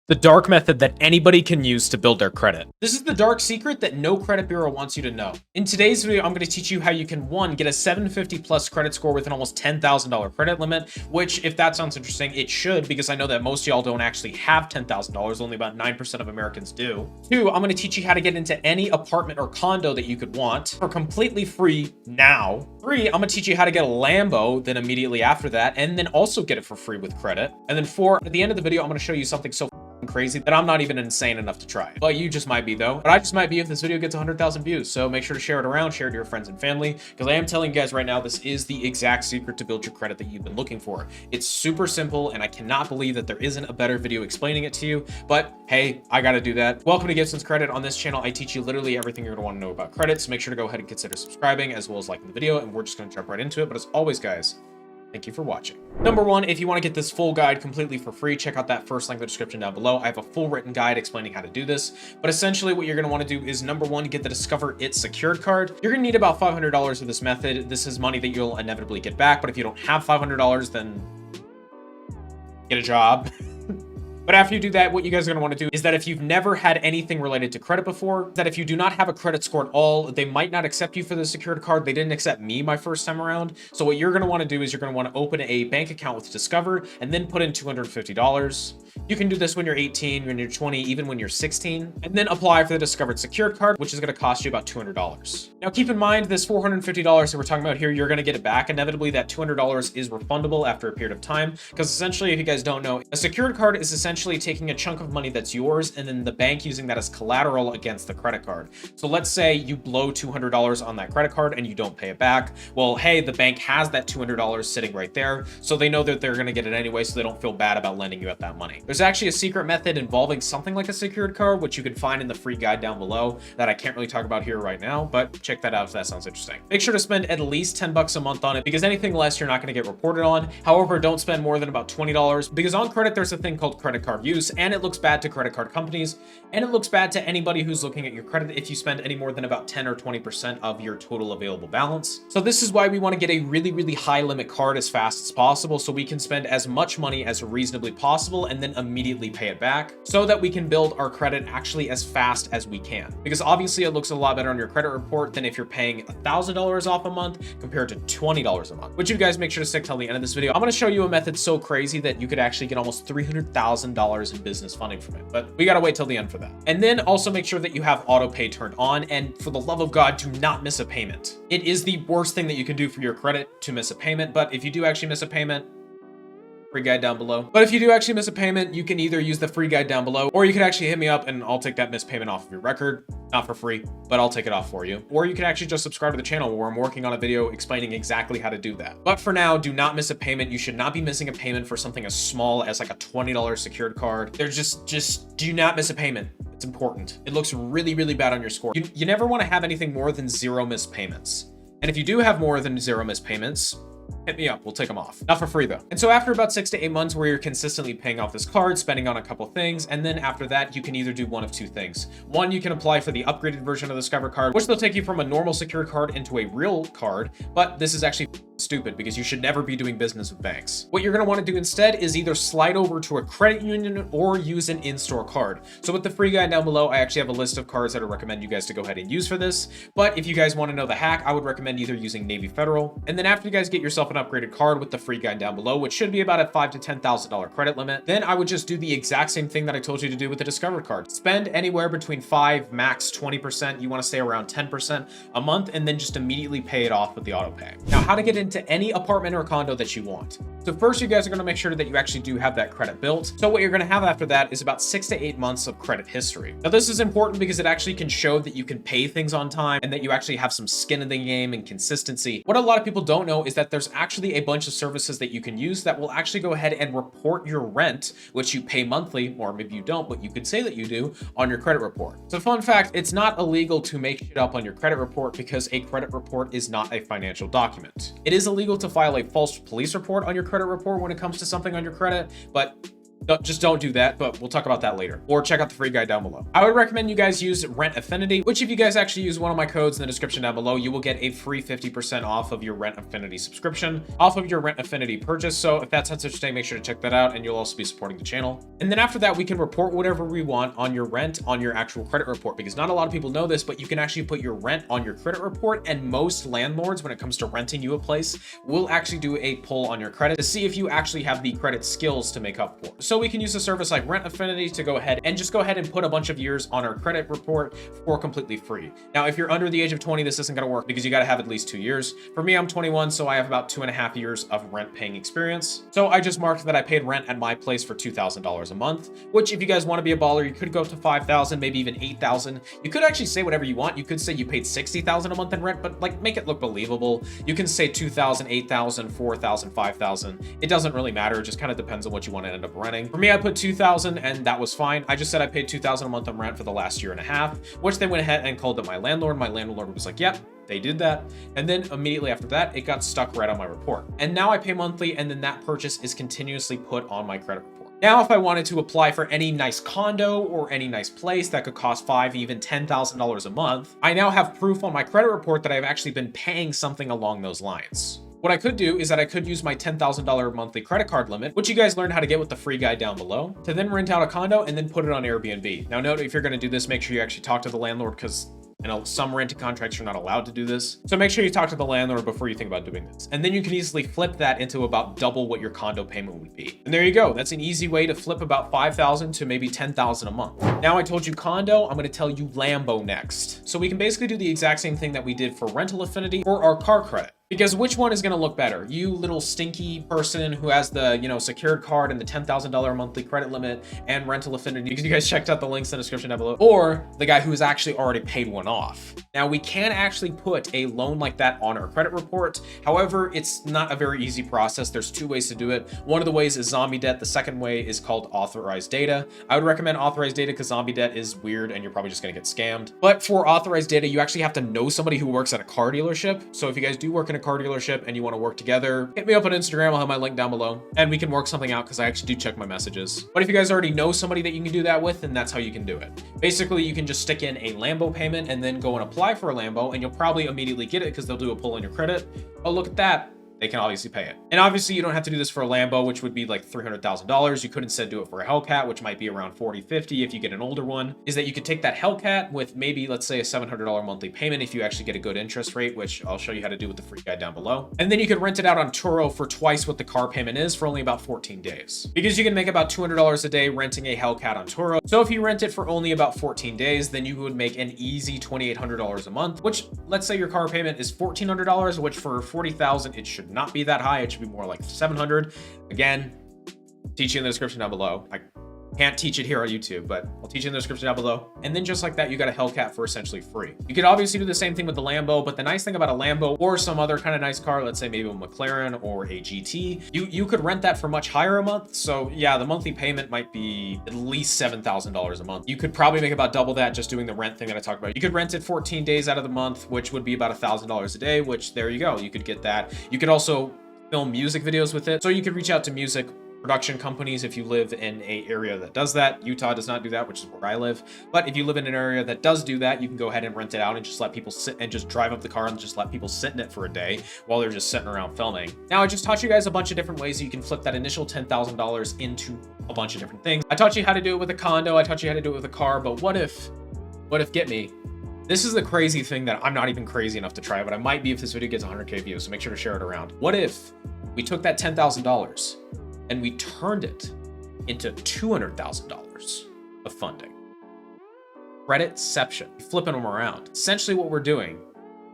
The dark method that anybody can use to build their credit. This is the dark secret that no credit bureau wants you to know. In today's video, I'm going to teach you how you can, one, get a 750 plus credit score with an almost $10,000 credit limit, which if that sounds interesting, it should, because I know that most of y'all don't actually have $10,000. Only about 9% of Americans do. Two, I'm going to teach you how to get into any apartment or condo that you could want for completely free now. Three, I'm going to teach you how to get a Lambo then immediately after that, and then also get it for free with credit. And then four, at the end of the video, I'm going to show you something so crazy that I'm not even insane enough to try it. But you just might be though. But I just might be if this video gets 100,000 views. So make sure to share it around, share it to your friends and family, because I am telling you guys right now, this is the exact secret to build your credit that you've been looking for. It's super simple, and I cannot believe that there isn't a better video explaining it to you. But hey, I gotta do that. Welcome to Gibson's Credit. On this channel, I teach you literally everything you're gonna want to know about credit. So make sure to go ahead and consider subscribing as well as liking the video, and we're just gonna jump right into it. But as always, guys, thank you for watching. Number one, if you want to get this full guide completely for free, check out that first link in the description down below. I have a full written guide explaining how to do this. But essentially what you're going to want to do is, number one, get the Discover It secured card. You're going to need about $500 for this method. This is money that you'll inevitably get back. But if you don't have $500, then get a job. But after you do that, what you guys are going to want to do is that if you've never had anything related to credit before, that if you do not have a credit score at all, they might not accept you for the secured card. They didn't accept me my first time around. So what you're going to want to do is you're going to want to open a bank account with Discover and then put in $250. You can do this when you're 18, when you're 20, even when you're 16, and then apply for the Discovered secured card, which is going to cost you about $200. Now, keep in mind this $450 that we're talking about here, you're going to get it back. Inevitably, that $200 is refundable after a period of time, because essentially, if you guys don't know, a secured card is essentially taking a chunk of money that's yours and then the bank using that as collateral against the credit card. So let's say you blow $200 on that credit card and you don't pay it back. Well, hey, the bank has that $200 sitting right there, so they know that they're going to get it anyway, so they don't feel bad about lending you out that money. There's actually a secret method involving something like a secured card, which you can find in the free guide down below that I can't really talk about here right now, but check that out if that sounds interesting. Make sure to spend at least 10 bucks a month on it, because anything less you're not going to get reported on. However, don't spend more than about $20, because on credit there's a thing called credit card use, and it looks bad to credit card companies, and it looks bad to anybody who's looking at your credit if you spend any more than about 10 or 20% of your total available balance. So this is why we want to get a really, really high limit card as fast as possible, so we can spend as much money as reasonably possible and then immediately pay it back, so that we can build our credit actually as fast as we can. Because obviously it looks a lot better on your credit report than if you're paying $1,000 off a month compared to $20 a month, which you guys make sure to stick till the end of this video. I'm going to show you a method so crazy that you could actually get almost $300,000 in business funding from it, but we got to wait till the end for that. And then also make sure that you have auto pay turned on, and for the love of God, do not miss a payment. It is the worst thing that you can do for your credit to miss a payment, but if you do actually miss a payment, free guide down below. But if you do actually miss a payment, you can either use the free guide down below, or you can actually hit me up and I'll take that missed payment off of your record. Not for free, but I'll take it off for you. Or you can actually just subscribe to the channel where I'm working on a video explaining exactly how to do that. But for now, do not miss a payment. You should not be missing a payment for something as small as like a $20 secured card. There's just do not miss a payment. It's important. It looks really, really bad on your score. You never want to have anything more than 0 missed payments. And if you do have more than 0 missed payments, hit me up, we'll take them off. Not for free though. And so after about 6 to 8 months where you're consistently paying off this card, spending on a couple things, and then after that, you can either do one of two things. One, you can apply for the upgraded version of the Discover card, which they'll take you from a normal secured card into a real card, but this is actually stupid because you should never be doing business with banks. What you're going to want to do instead is either slide over to a credit union or use an in-store card. So with the free guide down below, I actually have a list of cards that I recommend you guys to go ahead and use for this. But if you guys want to know the hack, I would recommend either using Navy Federal. And then after you guys get yourself an upgraded card with the free guide down below, which should be about a $5,000 to $10,000 credit limit, then I would just do the exact same thing that I told you to do with the Discover card. Spend anywhere between 5, max 20%. You want to stay around 10% a month, and then just immediately pay it off with the auto pay. Now, how to get into any apartment or condo that you want. So first, you guys are going to make sure that you actually do have that credit built. So what you're going to have after that is about 6 to 8 months of credit history. Now, this is important because it actually can show that you can pay things on time and that you actually have some skin in the game and consistency. What a lot of people don't know is that there's actually a bunch of services that you can use that will actually go ahead and report your rent, which you pay monthly, or maybe you don't, but you could say that you do, on your credit report. So fun fact, it's not illegal to make shit up on your credit report because a credit report is not a financial document. It is illegal to file a false police report on your credit report when it comes to something on your credit, but Just don't do that, but we'll talk about that later. Or check out the free guide down below. I would recommend you guys use Rent Affinity, which if you guys actually use one of my codes in the description down below, you will get a free 50% off of your Rent Affinity subscription, off of your Rent Affinity purchase. So if that sounds interesting, make sure to check that out, and you'll also be supporting the channel. And then after that, we can report whatever we want on your rent on your actual credit report, because not a lot of people know this, but you can actually put your rent on your credit report, and most landlords, when it comes to renting you a place, will actually do a pull on your credit to see if you actually have the credit skills to make up for it. So we can use a service like Rent Affinity to go ahead and put a bunch of years on our credit report for completely free. Now, if you're under the age of 20, this isn't going to work because you got to have at least 2 years. For me, I'm 21, so I have about 2.5 years of rent paying experience. So I just marked that I paid rent at my place for $2,000 a month, which if you guys want to be a baller, you could go up to 5,000, maybe even 8,000. You could actually say whatever you want. You could say you paid 60,000 a month in rent, but like make it look believable. You can say 2,000, 8,000, 4,000, 5,000. It doesn't really matter. It just kind of depends on what you want to end up renting. For me, I put 2,000 and that was fine. I just said I paid 2,000 a month on rent for the last 1.5 years, which they went ahead and called up my landlord. My landlord was like, yep, they did that. And then immediately after that, it got stuck right on my report. And now I pay monthly, and then that purchase is continuously put on my credit report. Now, if I wanted to apply for any nice condo or any nice place that could cost $5,000, even $10,000 a month, I now have proof on my credit report that I've actually been paying something along those lines. What I could do is that I could use my $10,000 monthly credit card limit, which you guys learned how to get with the free guide down below, to then rent out a condo and then put it on Airbnb. Now note, if you're going to do this, make sure you actually talk to the landlord, because some renting contracts you're not allowed to do this. So make sure you talk to the landlord before you think about doing this. And then you can easily flip that into about double what your condo payment would be. And there you go. That's an easy way to flip about 5,000 to maybe 10,000 a month. Now I told you condo, I'm going to tell you Lambo next. So we can basically do the exact same thing that we did for Rental Affinity for our car credit. Because which one is going to look better? You little stinky person who has the, secured card and the $10,000 monthly credit limit and Rental Affinity, because you guys checked out the links in the description down below, or the guy who has actually already paid one off. Now, we can actually put a loan like that on our credit report. However, it's not a very easy process. There's 2 ways to do it. One of the ways is zombie debt. The second way is called authorized data. I would recommend authorized data because zombie debt is weird and you're probably just going to get scammed. But for authorized data, you actually have to know somebody who works at a car dealership. So if you guys do work in a car dealership and you want to work together, hit me up on Instagram. I'll have my link down below and we can work something out, because I actually do check my messages. But if you guys already know somebody that you can do that with, then that's how you can do it. Basically, you can just stick in a Lambo payment and then go and apply for a Lambo, and you'll probably immediately get it because they'll do a pull on your credit. Oh, look at that. They can obviously pay it. And obviously you don't have to do this for a Lambo, which would be like $300,000. You could instead do it for a Hellcat, which might be around 40, 50 if you get an older one. Is that you could take that Hellcat with maybe, let's say, a $700 monthly payment if you actually get a good interest rate, which I'll show you how to do with the free guide down below. And then you could rent it out on Turo for twice what the car payment is, for only about 14 days. Because you can make about $200 a day renting a Hellcat on Turo. So if you rent it for only about 14 days, then you would make an easy $2,800 a month, which, let's say your car payment is $1,400, which for 40,000, it should not be that high. It should be more like 700. Again, teach you in the description down below. I can't teach it here on YouTube, but I'll teach you in the description down below. And then just like that, you got a Hellcat for essentially free. You could obviously do the same thing with the Lambo, but the nice thing about a Lambo or some other kind of nice car, let's say maybe a McLaren or a GT, you could rent that for much higher a month. So yeah, the monthly payment might be at least $7,000 a month. You could probably make about double that just doing the rent thing that I talked about. You could rent it 14 days out of the month, which would be about $1,000 a day, which there you go. You could get that. You could also film music videos with it. So you could reach out to music production companies if you live in an area that does that. Utah does not do that, which is where I live. But if you live in an area that does do that, you can go ahead and rent it out and just let people sit and just drive up the car and just let people sit in it for a day while they're just sitting around filming. Now, I just taught you guys a bunch of different ways you can flip that initial $10,000 into a bunch of different things. I taught you how to do it with a condo. I taught you how to do it with a car. But what if, get me? This is the crazy thing that I'm not even crazy enough to try, but I might be if this video gets 100K views, so make sure to share it around. What if we took that $10,000 and we turned it into $200,000 of funding? Creditception, flipping them around. Essentially what we're doing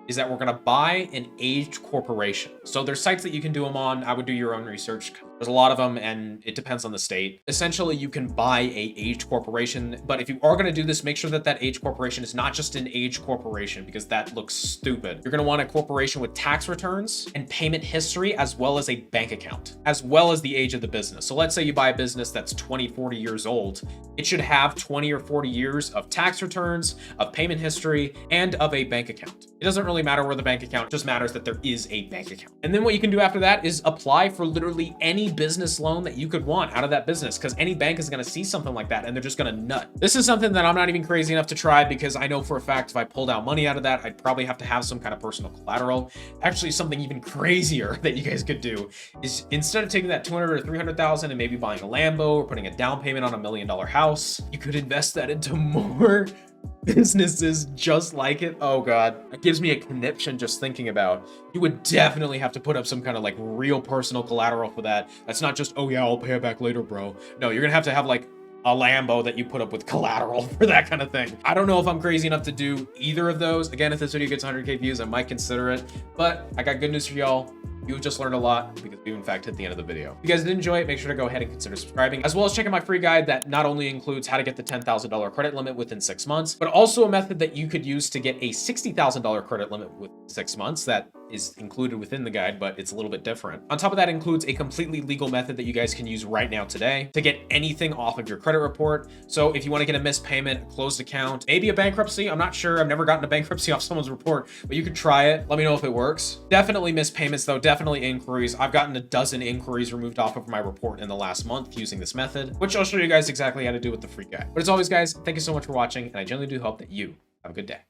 is that we're gonna buy an aged corporation. So there's sites that you can do them on. I would do your own research. There's a lot of them and it depends on the state. Essentially, you can buy a aged corporation, but if you are gonna do this, make sure that that aged corporation is not just an aged corporation, because that looks stupid. You're gonna want a corporation with tax returns and payment history, as well as a bank account, as well as the age of the business. So let's say you buy a business that's 20, 40 years old. It should have 20 or 40 years of tax returns, of payment history, and of a bank account. It doesn't really matter where the bank account, it just matters that there is a bank account. And then what you can do after that is apply for literally any business loan that you could want out of that business, because any bank is going to see something like that and they're just going to nut. This is something that I'm not even crazy enough to try, because I know for a fact if I pulled out money out of that, I'd probably have to have some kind of personal collateral. Actually, something even crazier that you guys could do is, instead of taking that 200 or 300,000 and maybe buying a Lambo or putting a down payment on $1 million house, you could invest that into more businesses just like it. Oh god, it gives me a conniption just thinking about. You would definitely have to put up some kind of like real personal collateral for that. That's not just, oh yeah, I'll pay it back later, bro. No, you're gonna have to have like a Lambo that you put up with collateral for that kind of thing. I don't know if I'm crazy enough to do either of those. Again, if this video gets 100k views, I might consider it, but I got good news for y'all. You've just learned a lot, because we in fact hit the end of the video. If you guys did enjoy it, make sure to go ahead and consider subscribing, as well as checking my free guide that not only includes how to get the $10,000 credit limit within 6 months, but also a method that you could use to get a $60,000 credit limit within 6 months that is included within the guide, but it's a little bit different. On top of that, includes a completely legal method that you guys can use right now today to get anything off of your credit report. So if you want to get a missed payment, a closed account, maybe a bankruptcy, I'm not sure. I've never gotten a bankruptcy off someone's report, but you could try it. Let me know if it works. Definitely missed payments though, definitely inquiries. I've gotten a dozen inquiries removed off of my report in the last month using this method, which I'll show you guys exactly how to do with the free guide. But as always, guys, thank you so much for watching, and I genuinely do hope that you have a good day.